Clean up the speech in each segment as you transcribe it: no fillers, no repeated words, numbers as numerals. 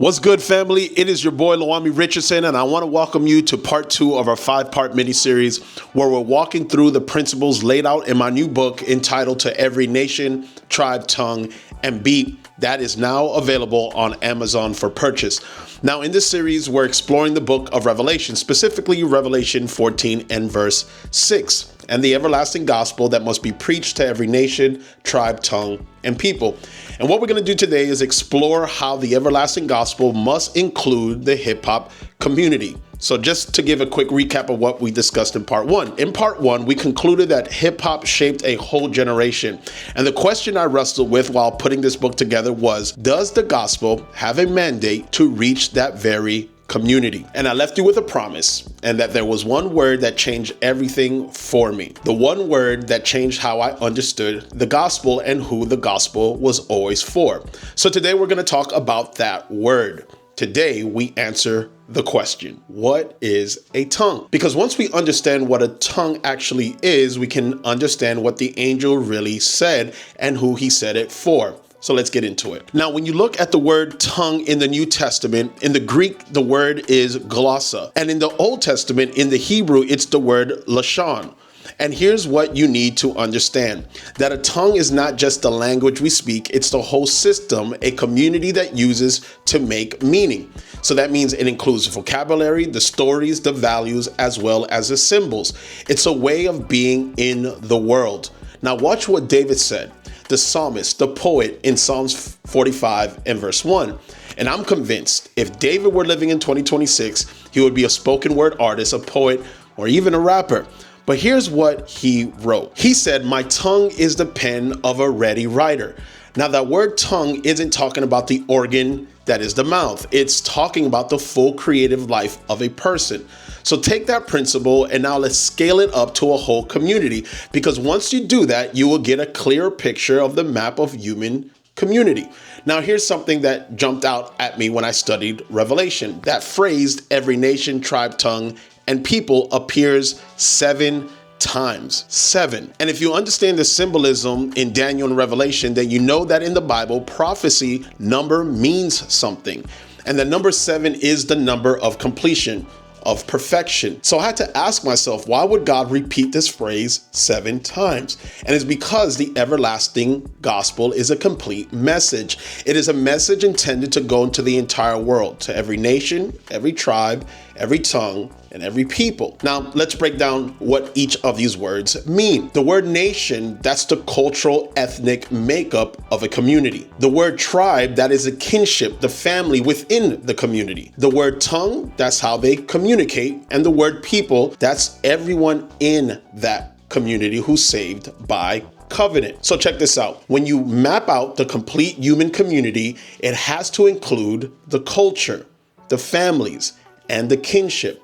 What's good, family? It is your boy, Lo-Ammi Richardson, and I want to welcome you to part 2 of our 5-part mini-series where we're walking through the principles laid out in my new book entitled To Every Nation, Tribe, Tongue, and Beat. That is now available on Amazon for purchase. Now, in this series, we're exploring the book of Revelation, specifically Revelation 14 and verse 6, and the everlasting gospel that must be preached to every nation, tribe, tongue, and people. And what we're going to do today is explore how the everlasting gospel must include the hip-hop community. So just to give a quick recap of what we discussed in part 1. In part 1, we concluded that hip-hop shaped a whole generation. And the question I wrestled with while putting this book together was, does the gospel have a mandate to reach that very community? And I left you with a promise, and that there was one word that changed everything for me. The one word that changed how I understood the gospel and who the gospel was always for. So today we're going to talk about that word. Today we answer the question, what is a tongue? Because once we understand what a tongue actually is, we can understand what the angel really said and who he said it for. So let's get into it. Now, when you look at the word tongue in the New Testament, in the Greek, the word is glossa. And in the Old Testament, in the Hebrew, it's the word lashon. And here's what you need to understand, that a tongue is not just the language we speak, it's the whole system, a community that uses to make meaning. So that means it includes the vocabulary, the stories, the values, as well as the symbols. It's a way of being in the world. Now watch what David said, the psalmist, the poet in Psalms 45 and verse 1. And I'm convinced if David were living in 2026, he would be a spoken word artist, a poet, or even a rapper. But here's what he wrote. He said, "My tongue is the pen of a ready writer." Now that word tongue isn't talking about the organ that is the mouth. It's talking about the full creative life of a person. So take that principle and now let's scale it up to a whole community, because once you do that, you will get a clearer picture of the map of human community. Now, here's something that jumped out at me when I studied Revelation. That phrase, every nation, tribe, tongue, and people, appears 7 times. 7. And if you understand the symbolism in Daniel and Revelation, then you know that in the Bible, prophecy number means something. And the number 7 is the number of completion, of perfection. So I had to ask myself, why would God repeat this phrase 7 times? And it's because the everlasting gospel is a complete message. It is a message intended to go into the entire world, to every nation, every tribe, every tongue, and every people. Now, let's break down what each of these words mean. The word nation, that's the cultural, ethnic makeup of a community. The word tribe, that is a kinship, the family within the community. The word tongue, that's how they communicate. And the word people, that's everyone in that community who's saved by covenant. So check this out. When you map out the complete human community, it has to include the culture, the families, and the kinship,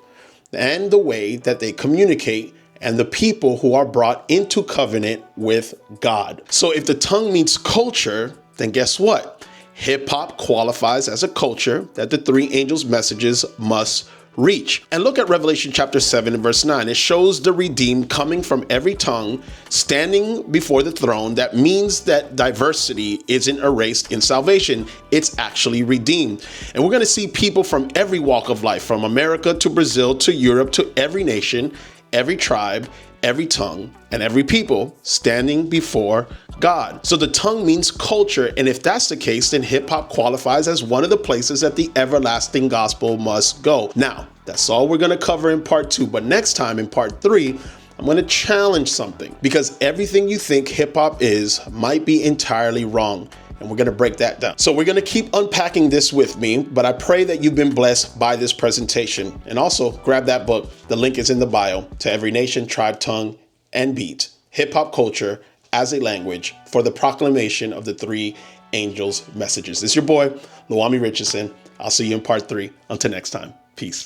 and the way that they communicate, and the people who are brought into covenant with God. So if the tongue means culture, then guess what? Hip hop qualifies as a culture that the 3 angels' messages must reach. And look at Revelation chapter 7 and verse 9. It shows the redeemed coming from every tongue, standing before the throne. That means that diversity isn't erased in salvation. It's actually redeemed. And we're going to see people from every walk of life, from America to Brazil to Europe to every nation, every tribe, every tongue, and every people standing before God. So the tongue means culture, and if that's the case, then hip-hop qualifies as one of the places that the everlasting gospel must go. Now, that's all we're going to cover in part 2, but next time in part 3, I'm going to challenge something, because everything you think hip-hop is might be entirely wrong. And we're going to break that down. So we're going to keep unpacking this with me, but I pray that you've been blessed by this presentation. And also grab that book. The link is in the bio, To Every Nation, Tribe, Tongue, and Beat, Hip Hop Culture as a Language for the Proclamation of the 3 Angels' Messages. This is your boy, Lo-Ammi Richardson. I'll see you in part 3. Until next time, peace.